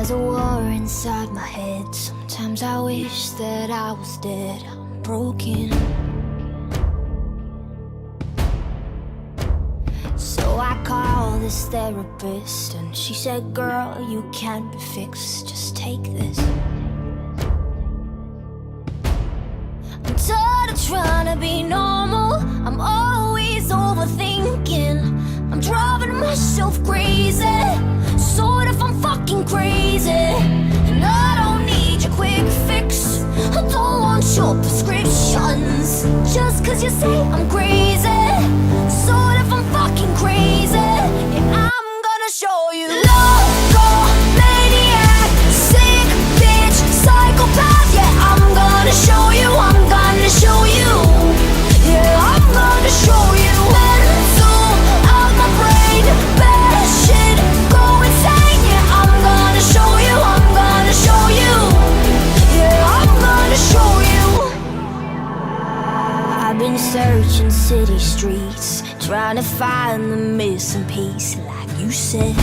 There's a war inside my head. Sometimes I wish that I was dead. I'm broken. So I called this therapist and she said, girl, you can't be fixed, just take this. I'm tired of trying to be normal. I'm always overthinking. I'm driving myself crazy. Sort of, I'm fucking crazy. And I don't need your quick fix. I don't want your prescriptions. Just cause you say I'm crazy. Sort of, I'm fucking crazy. Yeah, I'm gonna show you. Loco, maniac, sick bitch, psychopath. Yeah, I'm gonna show you. I'm gonna show you. Yeah, I'm gonna show you. Mental out my brain, bad shit, go insane. Yeah, I'm gonna show you. I'm gonna show you. Yeah, I'm gonna show you. I've been searching city streets, trying to find the missing piece, like you said.